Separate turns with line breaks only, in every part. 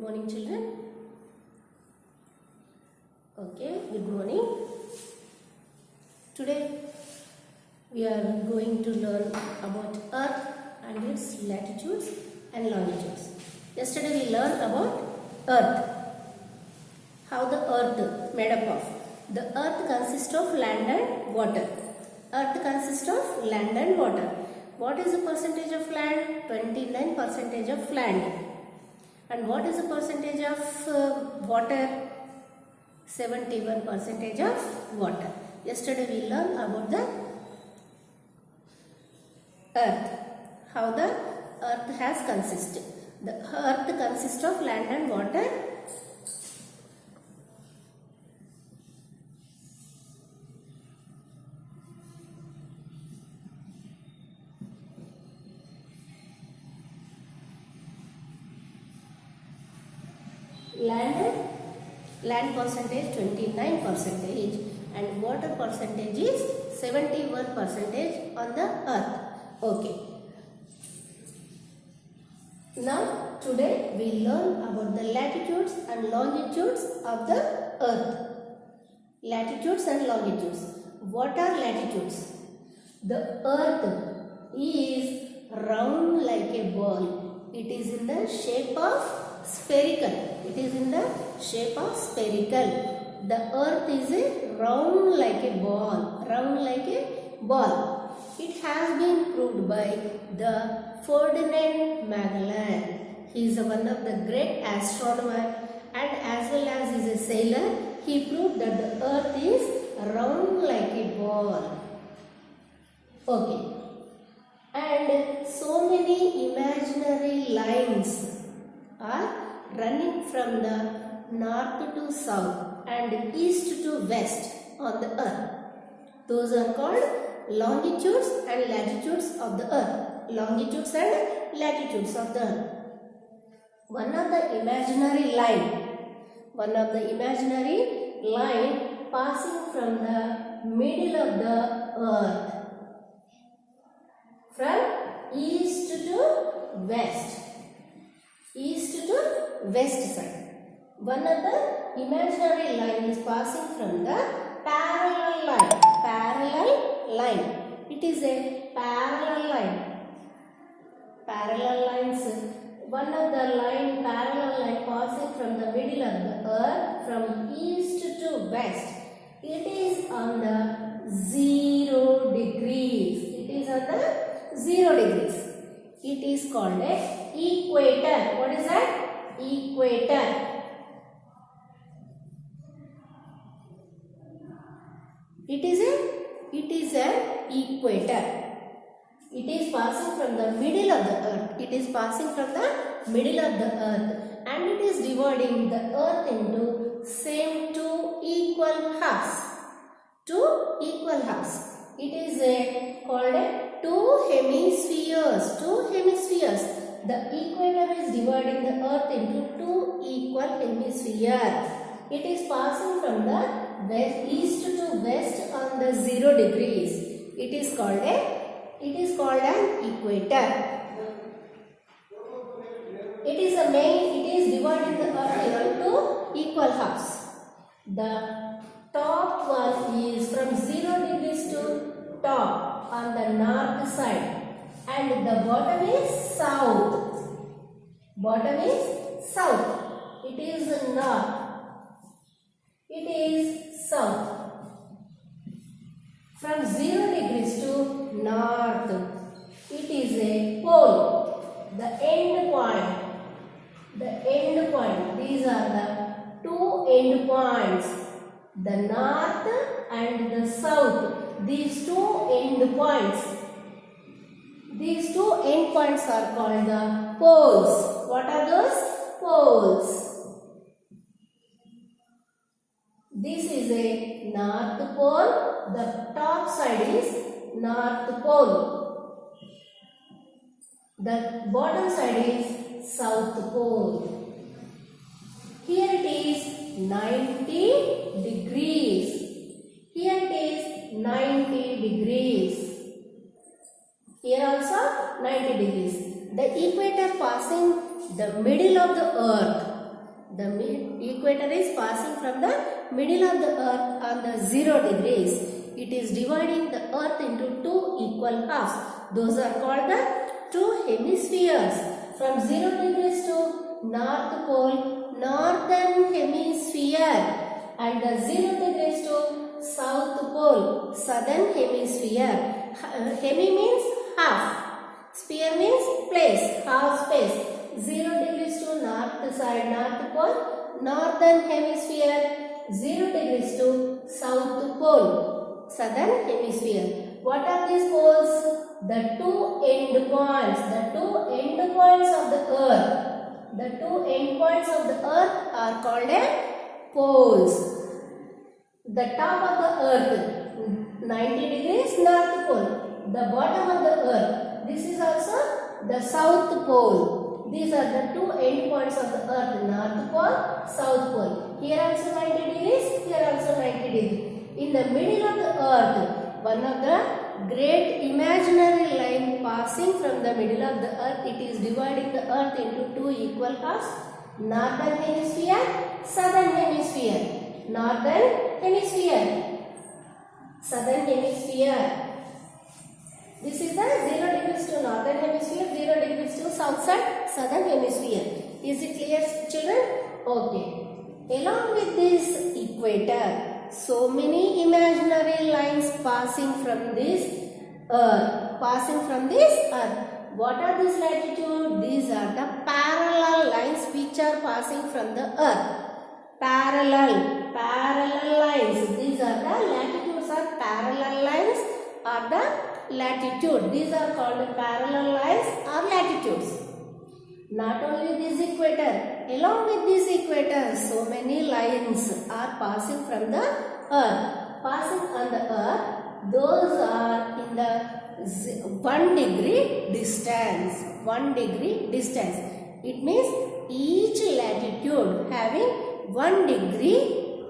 morning, children. Okay, good morning. Today we are going to learn about Earth and its latitudes and longitudes. Yesterday we learned about Earth. How the Earth made up of. The Earth consists of land and water. Earth consists of land and water. What is the percentage of land? 29% of land. And what is the percentage of water? 71% of water. Yesterday we learned about the Earth. How the Earth has consisted. The Earth consists of land and water. Land percentage 29% and water percentage is 71% on the Earth. Okay. Now today we learn about the latitudes and longitudes of the Earth. Latitudes and longitudes. What are latitudes? The Earth is round like a ball. It is in the shape of spherical. It is in the shape of spherical. The Earth is round like a ball. Round like a ball. It has been proved by the Ferdinand Magellan. He is one of the great astronomer and as well as he is a sailor. He proved that the Earth is round like a ball. Okay. And so many imaginary lines are running from the north to south and east to west on the Earth. Those are called longitudes and latitudes of the Earth. Longitudes and latitudes of the Earth. One of the imaginary line passing from the middle of the Earth from east to west. East to west side. One of the imaginary line is passing from the parallel line. Parallel line. It is a parallel line. Parallel lines. One of the parallel line passing from the middle of the Earth from east to west. It is on the 0 degrees. It is on the 0 degrees. It is called a equator. What is that? Equator. It is an equator. It is passing from the middle of the Earth. It is passing from the middle of the Earth and it is dividing the Earth into same two equal halves. Two equal halves. It is called two hemispheres. Two hemispheres. The equator is dividing the Earth into two equal hemispheres. It is passing from the east to west on the 0 degrees. It is called an equator. It is dividing the Earth into equal halves. The top one is from 0 degrees to top on the north side and the bottom is south. Bottom is south. It is north. It is south. From 0 degrees to north. It is a pole. The end point. The end point. These are the two end points. The north and the south. These two end points. These two end points are called the poles. What are those? Poles. This is a north pole. The top side is north pole. The bottom side is south pole. Here it is 90 degrees. Here it is 90 degrees. Here also 90 degrees. The equator passing the middle of the earth. The equator is passing from the middle of the earth on the 0 degrees. It is dividing the earth into two equal halves. Those are called the two hemispheres. From 0 degrees to North Pole, northern hemisphere, and the 0 degrees to South Pole, southern hemisphere. Hemi means half. Sphere means place, half space. 0 degrees to north side, North Pole, northern hemisphere. 0 degrees to South Pole, southern hemisphere. What are these poles? The two end points. The two end points of the earth. The two end points of the earth are called as poles. The top of the earth, 90 degrees, North Pole. The bottom of the earth, this is also the South Pole. These are the two end points of the earth, North Pole, South Pole. Here also 90 degrees, here also 90 degrees. In the middle of the earth, one of the great imaginary line passing from the middle of the earth, it is dividing the earth into two equal halves, northern hemisphere, southern hemisphere. Northern hemisphere, southern hemisphere. This is the 0 degrees to northern hemisphere, 0 degrees to south side, southern hemisphere. Is it clear, children? Okay. Along with this equator, so many imaginary lines passing from this earth. What are these latitude? These are the parallel lines which are passing from the earth. Parallel lines. These are the latitudes or parallel lines or the latitude. These are called parallel lines or latitudes. Not only this equator, along with this equator, so many lines are passing from the earth. Passing on the earth, those are in the 1 degree distance. 1 degree distance. It means each latitude having 1 degree,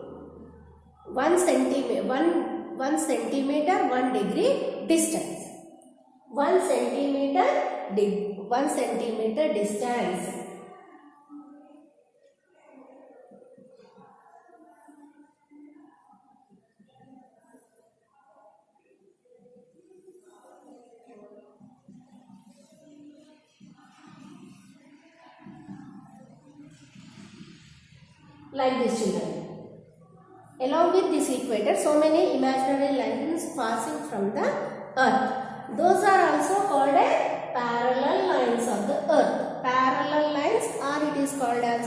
1 centimeter, 1 degree distance. 1 centimeter distance. Like this, children. Along with this equator, so many imaginary lines passing from the earth. Those are also called as parallel lines of the earth. Parallel lines, or it is called as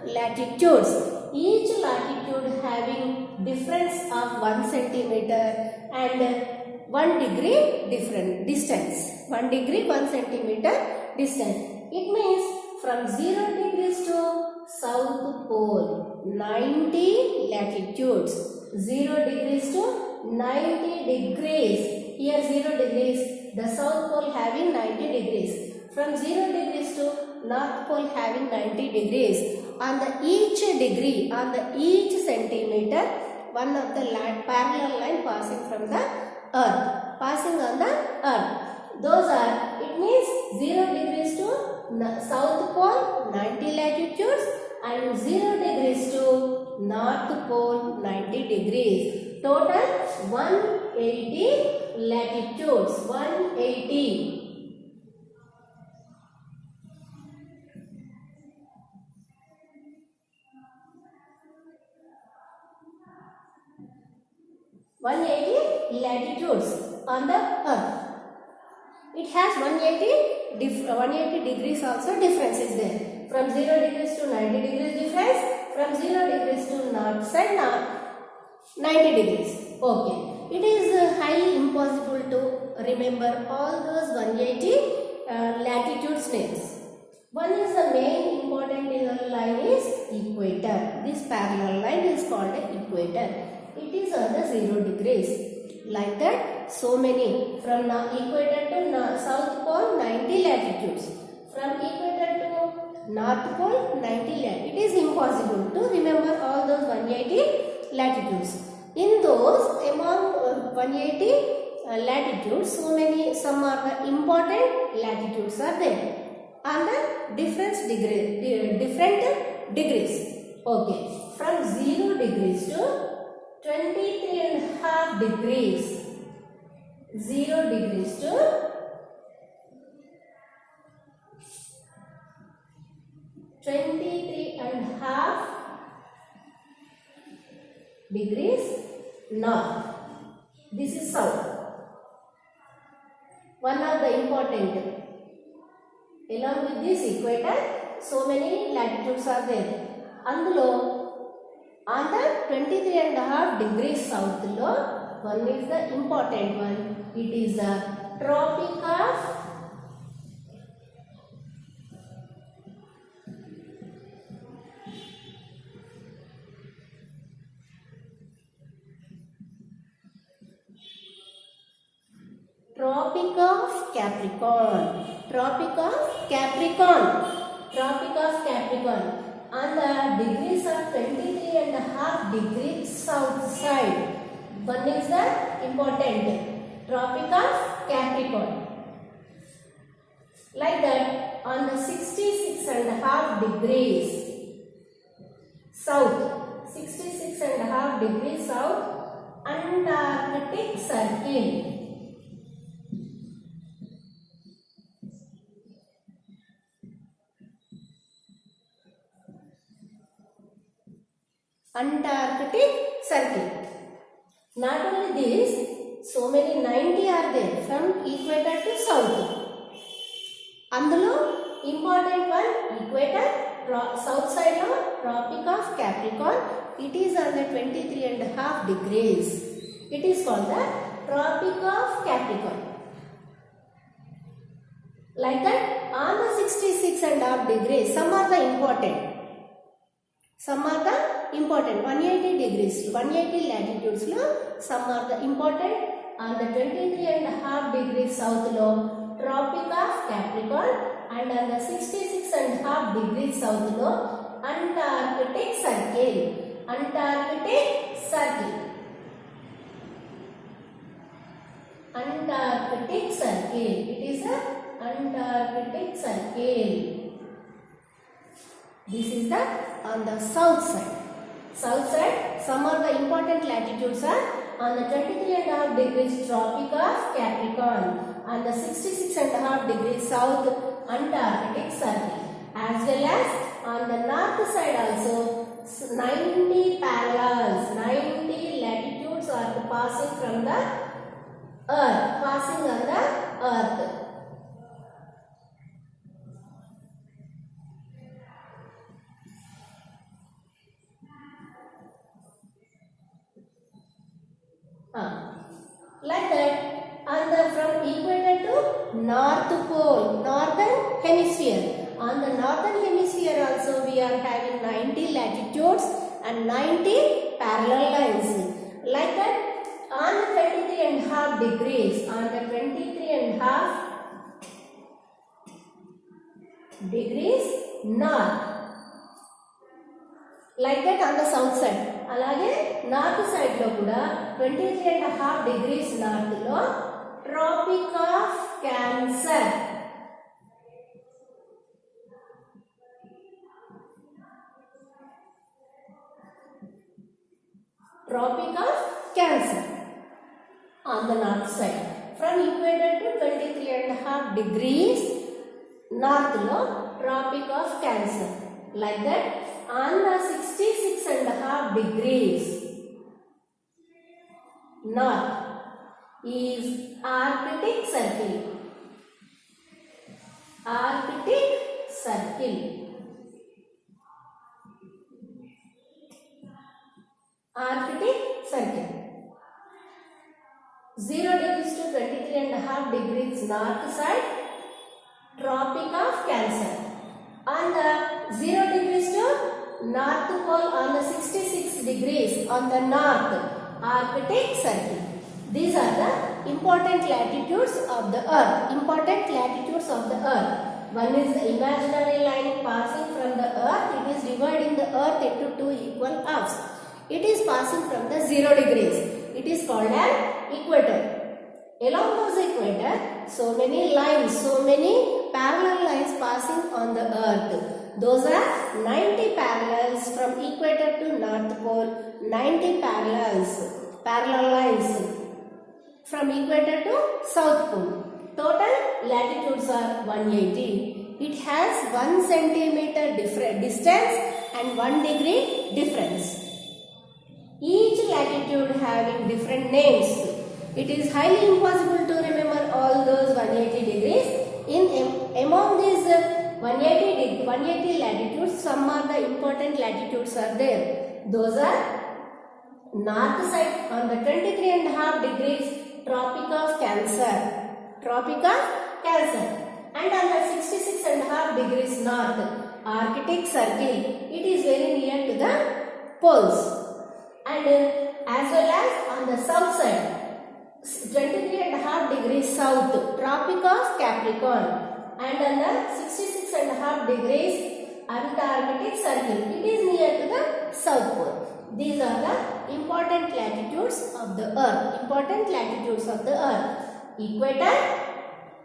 latitudes. Each latitude having difference of 1 centimeter and 1 degree different distance. 1 degree, 1 centimeter distance. It means from 0 degrees to South Pole, 90 latitudes. 0 degrees to 90 degrees. Here 0 degrees, the South Pole having 90 degrees. From 0 degrees to North Pole having 90 degrees. On the each degree, on the each centimeter, one of the parallel line passing from the earth. Passing on the earth. Those are, it means 0 degrees to South Pole, 90 latitudes, and 0 degrees to North Pole, 90 degrees. Total 180 latitudes. 180. Latitudes on the earth. It has 180 degrees also difference is there. From 0 degrees to 90 degrees difference. From 0 degrees to north side, 90 degrees. Okay. It is highly impossible to remember all those 180 latitudes names. One is the main important line is equator. This parallel line is called the equator. It is on the 0 degrees. Like that, so many. From equator to South Pole, 90 latitudes. From equator to North Pole, 90 latitudes. It is impossible to remember all those 180 latitudes. In those, among 180 latitudes, some are the important latitudes are there. On the different degrees. Okay, from 0 degrees to 23.5 degrees. 0 degrees to 23.5 degrees north. This is south. One of the important. Along with this equator, so many latitudes are there. అందులో on the 23.5 degrees south lo, one is the important one. It is the Tropic of Capricorn. Tropic of Capricorn. Tropic of Capricorn. On the degrees of 23.5 degrees south side. One is the important Tropic of Capricorn. Like that, on the 66.5 degrees south, 66.5 degrees south, Antarctic Circle. Antarctic Circle. Not only this, so many 90 are there from equator to south. అందులో important one equator, south side of Tropic of Capricorn. It is on the 23.5 degrees. It is called the Tropic of Capricorn. Like that, on the 66.5 degrees, some are the important. Some are the important 180 degrees, 180 latitudes lo, some are the important. On the 23.5 degrees south lo, Tropic of Capricorn, and on the 66.5 degrees south lo, Antarctic Circle. Antarctic Circle. Antarctic Circle. It is a Antarctic Circle. This is the on the south side. South side, some of the important latitudes are on the 23.5 degrees Tropic of Capricorn, on the 66.5 degrees south Antarctic Circle, as well as on the north side also 90 parallels, 90 latitudes are passing from the earth, passing on the earth. Like that, and from equator to north pole, northern hemisphere. On the northern hemisphere also we are having 90 latitudes and 90 parallel lines. Like that, on the 23.5 degrees, on the 23.5 degrees north. Like that on the south side. అలాగే north side లో కూడా 23.5 degrees north లో tropic of cancer. Tropic of Cancer on the north side. From equator to 23.5 degrees north lo, Tropic of Cancer. Like that, on the 66.5 degrees north is Arctic Circle. Arctic Circle. Arctic Circle. 0 degrees to 23.5 degrees north side, Tropic of Cancer. On the 0 degrees to North Pole, on the 66 degrees on the north, Arctic Circle. These are the important latitudes of the earth. Important latitudes of the earth. One is the imaginary line passing from the earth. It is dividing the earth into two equal halves. It is passing from the 0 degrees. It is called an equator. Along those equator, so many lines, so many parallel lines passing on the earth. Those are 90 parallels from equator to North Pole. 90 parallel lines from equator to South Pole. Total latitudes are 180. It has 1 centimeter distance and 1 degree difference. Each latitude having different names. It is highly impossible to remember all those 180 degrees. Among these 180 latitudes, some of the important latitudes are there. Those are north side on the 23.5 degrees, Tropic of Cancer. Tropic of Cancer. And on the 66.5 degrees north, Arctic Circle. It is very near to the poles. And as well as on the south side, 23.5 degrees south, Tropic of Capricorn. And on the 66.5 degrees Antarctic Circle. It is near to the South Pole. These are the important latitudes of the Earth. Important latitudes of the Earth. Equator,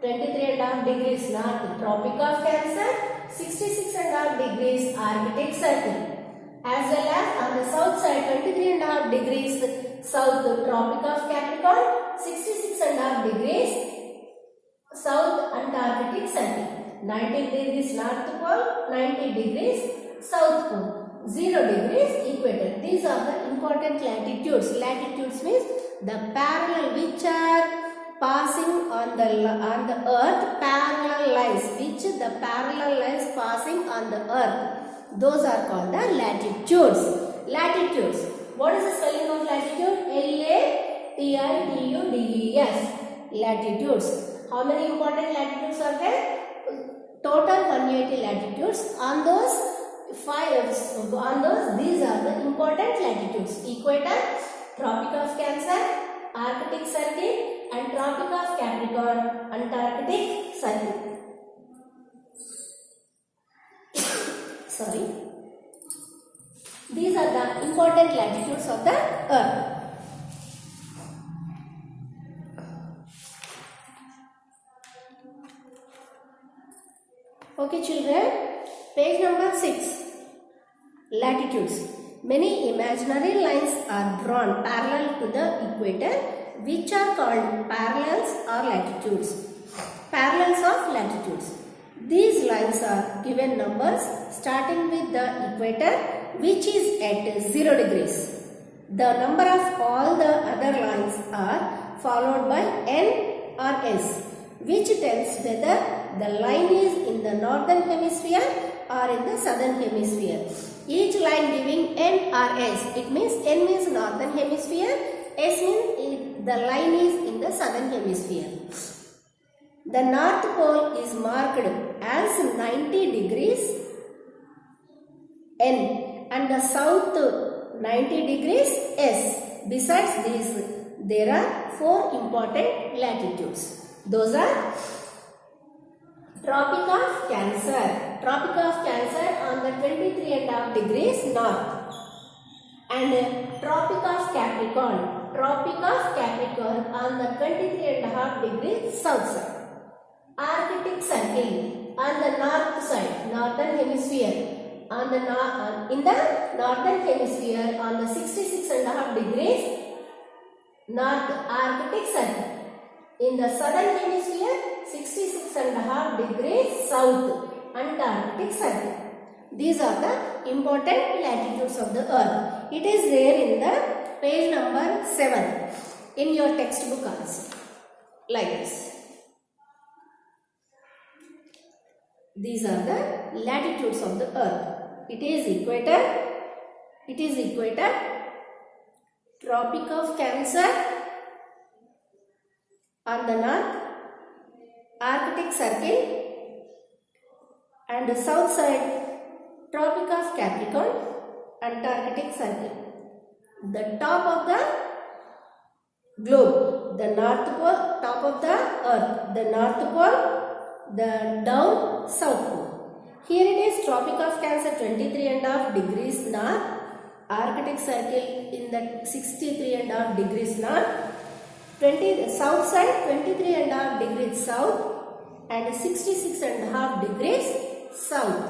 23.5 degrees north, Tropic of Cancer. 66.5 degrees Arctic Circle. As well as on the south side, 23.5 degrees south, Tropic of Capricorn. 66.5 degrees South Antarctic Circle. 90 degrees North Pole, 90 degrees South Pole, 0 degrees equator. These are the important latitudes. Latitudes means the parallel which are passing on the earth, parallel lines, which the parallel lines passing on the earth. Those are called the latitudes. Latitudes. What is the spelling of latitude? Latitudes. Latitudes. How many important latitudes are there? Total 180 latitudes. On those these are the important latitudes: equator, Tropic of Cancer, Arctic Circle, and Tropic of Capricorn, Antarctic Circle. Sorry. These are the important latitudes of the Earth. Okay children, page number 6. Latitudes. Many imaginary lines are drawn parallel to the equator, which are called parallels or latitudes. Parallels of latitudes. These lines are given numbers starting with the equator, which is at 0 degrees. The number of all the other lines are followed by N or S, which tells whether the line is in the northern hemisphere or in the southern hemisphere. Each line giving N or S. It means N means northern hemisphere, S means the line is in the southern hemisphere. The North Pole is marked as 90 degrees N and the South 90 degrees S. Besides these, there are 4 important latitudes. Those are Tropic of Cancer. Tropic of Cancer on the 23.5 degrees north. And Tropic of Capricorn. Tropic of Capricorn on the 23.5 degrees south side. Arctic Circle on the north side, northern hemisphere. In the northern hemisphere on the 66.5 degrees north, Arctic Circle. In the southern hemisphere, 66.5 degrees south, Antarctic Circle. These are the important latitudes of the Earth. It is there in the page number 7 in your textbook also. Like this. These are the latitudes of the Earth. It is equator, Tropic of Cancer on the north, Arctic Circle, and the south side, Tropic of Capricorn, Antarctic Circle. The top of the globe, the North Pole, top of the Earth, the North Pole, the down South Pole. Here it is Tropic of Cancer 23.5 degrees north, Arctic Circle in the 63.5 degrees north, south side 23.5 degrees south and 66.5 degrees south.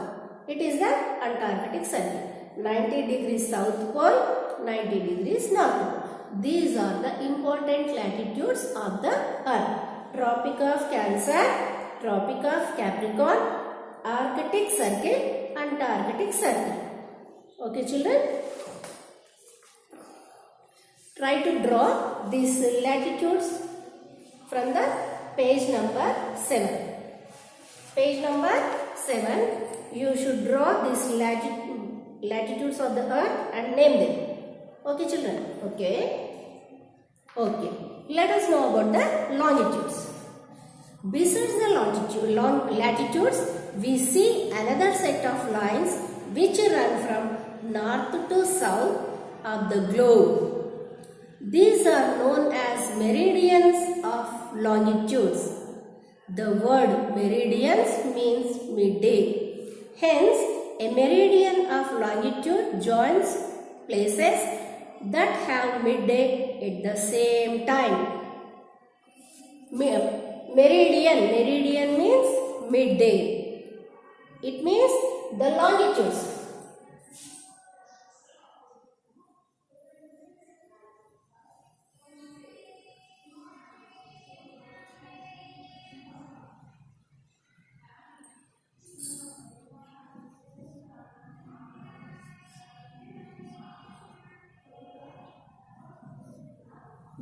It is the Antarctic Circle. 90 degrees South Pole, 90 degrees North Pole. These are the important latitudes of the Earth. Tropic of Cancer, Tropic of Capricorn, Arctic Circle, Antarctic Circle. Okay children? Try to draw these latitudes from the page number 7. Page number 7, you should draw these latitudes of the Earth and name them. Okay children? Okay. Okay. Let us know about the longitudes. Besides the latitudes, we see another set of lines which run from north to south of the globe. These are known as meridians of longitudes. The word meridians means midday. Hence, a meridian of longitude joins places that have midday at the same time. Meridian means midday. It means the longitudes.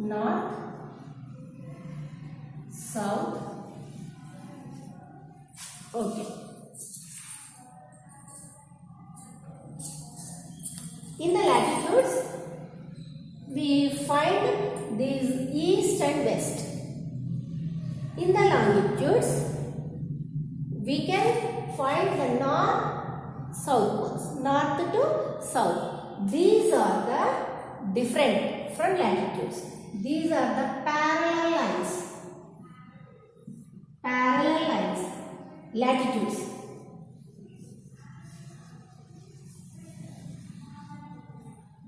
North, south. Okay. In the latitudes, we find these east and west. In the longitudes, we can find the north, south poles, north to south. These are the different from latitudes. These are the parallel lines. Parallel lines. Latitudes.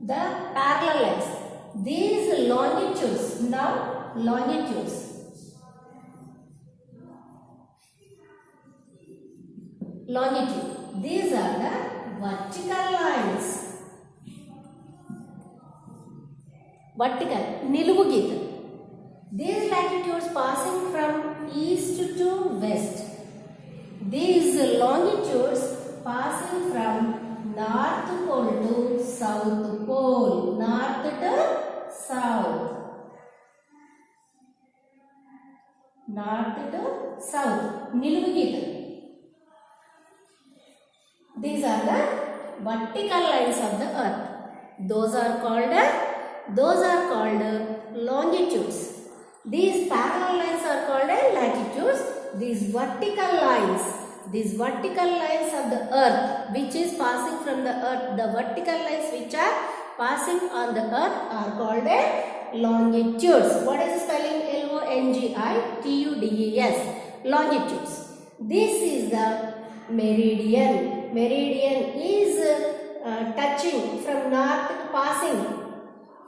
The parallel lines. These longitudes. Now longitudes. Longitude. These are the vertical lines. Vertical, niluvu geeta. These latitudes passing from east to west. These longitudes passing from north pole to south pole. North to south. North to south. Niluvu geeta. These are the vertical lines of the earth. Those are called longitudes. These parallel lines are called latitudes. These vertical lines of the earth which is passing from the earth, the vertical lines which are passing on the earth are called longitudes. What is the spelling? Longitudes. Longitudes. This is the meridian. Meridian is touching from north, passing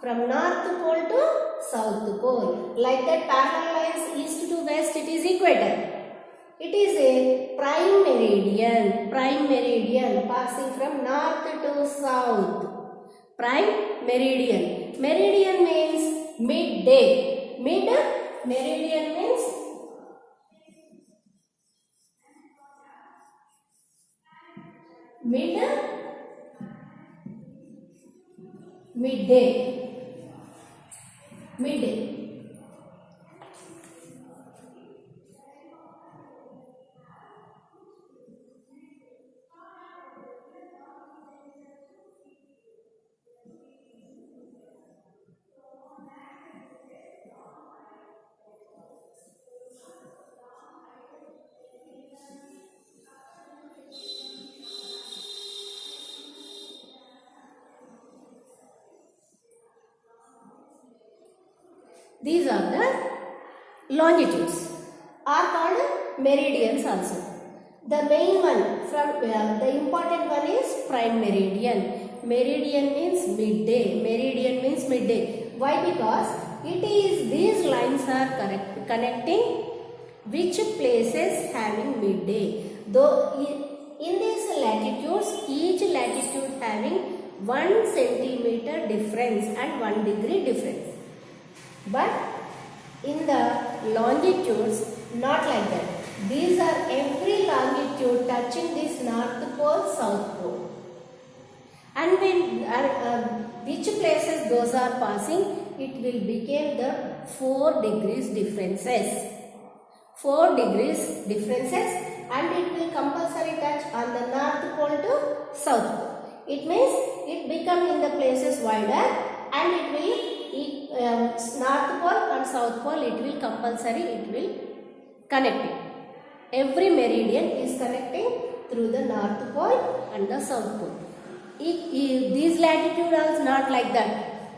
from north pole to south pole. Like that parallel lines east to west, it is equator. It is a prime meridian. Prime meridian passing from north to south. Prime meridian. Meridian means midday. Meridian means midday. These are the longitudes, are called meridians also. The main one from the important one is prime meridian. Meridian means midday. Why? Because it is these lines are connecting which places having midday. Though in this latitude latitude having 1 centimeter difference and 1 degree difference. But in the longitudes, not like that. These are every longitude touching this north pole, south pole. And when which places those are passing, it will become the 4 degrees differences. 4 degrees differences, and it will compulsory touch on the north pole to south pole. It means it become in the places wider, and it will north pole and south pole, it will compulsory, it will connect it. Every meridian is connecting through the north pole and the south pole. These latitude are not like that.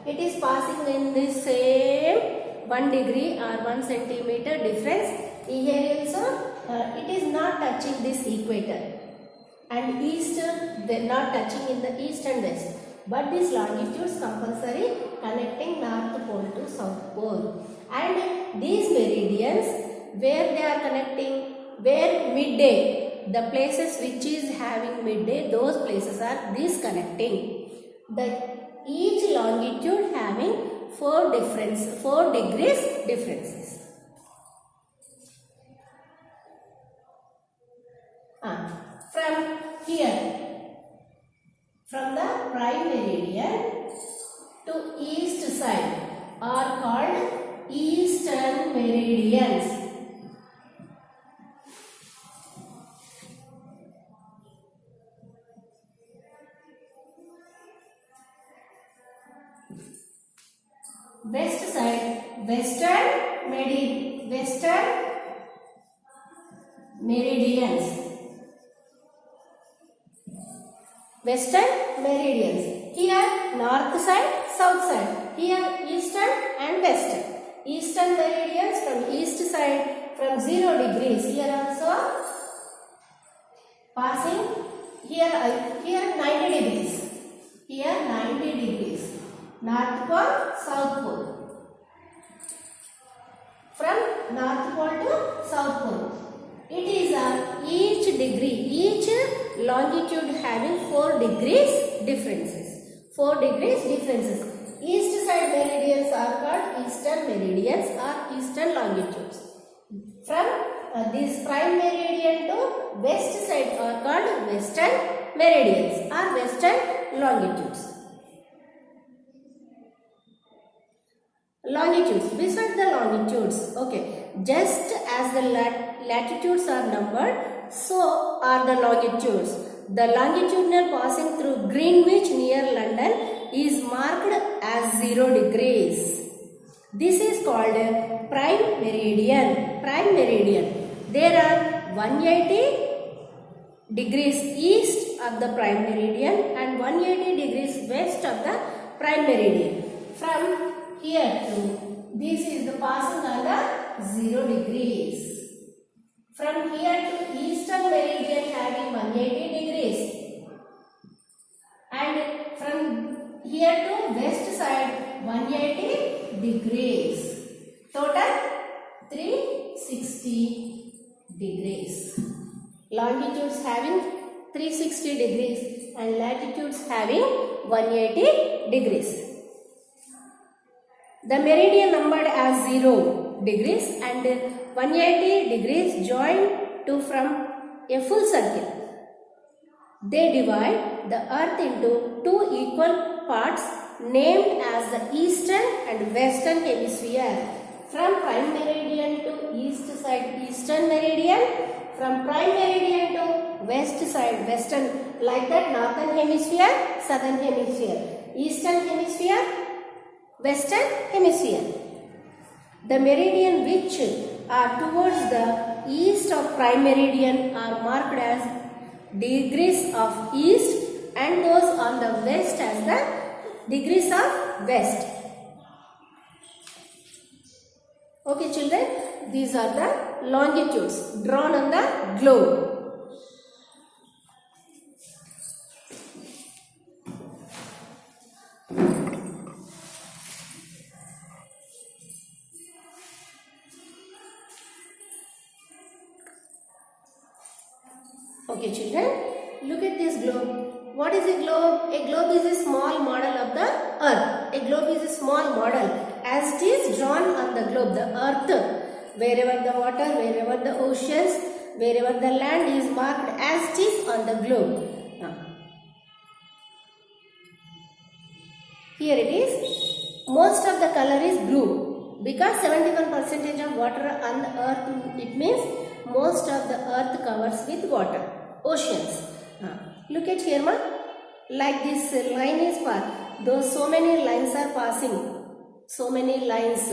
It is passing in the same 1 degree or 1 centimeter difference. Here also it is not touching this equator, and east they are not touching in the east and west. But these longitudes compulsory connecting north pole to south pole. And these meridians where they are connecting, where midday, the places which is having midday, those places are disconnecting. Each longitude having 4 degrees differences. From here, from the prime meridian to east side are called eastern meridians. West side, western meridians. Western meridians. Here north side, south side. Here eastern and western. Eastern meridians from east side from 0 degrees. Here also passing. Here 90 degrees. Here 90 degrees. North pole, south pole. From north pole to south pole. It is each degree, each longitude having 4 degrees differences. 4 degrees differences. East side meridians are called eastern meridians or eastern longitudes. From this prime meridian to west side are called western meridians or western longitudes. Longitudes. Besides the longitudes, okay, just as the latitudes are numbered, so are the longitudes. The longitudinal passing through Greenwich near London is marked as 0 degrees. This is called prime meridian. Prime meridian. There are 180 degrees east of the prime meridian and 180 degrees west of the prime meridian. From here to this is the passing on the 0 degrees. From here to eastern meridian having 180 degrees, and from here to west side 180 degrees. Total 360 degrees. Longitudes having 360 degrees and latitudes having 180 degrees. The meridian numbered as 0 degrees and 180 degrees join to from a full circle. They divide the earth into 2 equal parts named as the eastern and western hemisphere. From prime meridian to east side eastern meridian, from prime meridian to west side western, like that northern hemisphere, southern hemisphere, eastern hemisphere, western hemisphere. The meridian which are towards the east of prime meridian are marked as degrees of east, and those on the west as the degrees of west. Okay children, these are the longitudes drawn on the globe. Okay children, look at this globe. What is a globe? A globe is a small model of the earth. A globe is a small model as it is drawn on the globe, the earth. Wherever the water, wherever the oceans, wherever the land is marked as it is on the globe. Here it is. Most of the color is blue because 71% of water on the earth, it means most of the earth covers with water. Oceans. Look at here, ma. Like this line is passed. Though so many lines are passing. So many lines.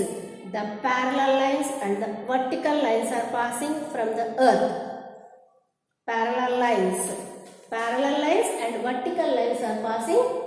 The parallel lines and the vertical lines are passing from the earth. Parallel lines and vertical lines are passing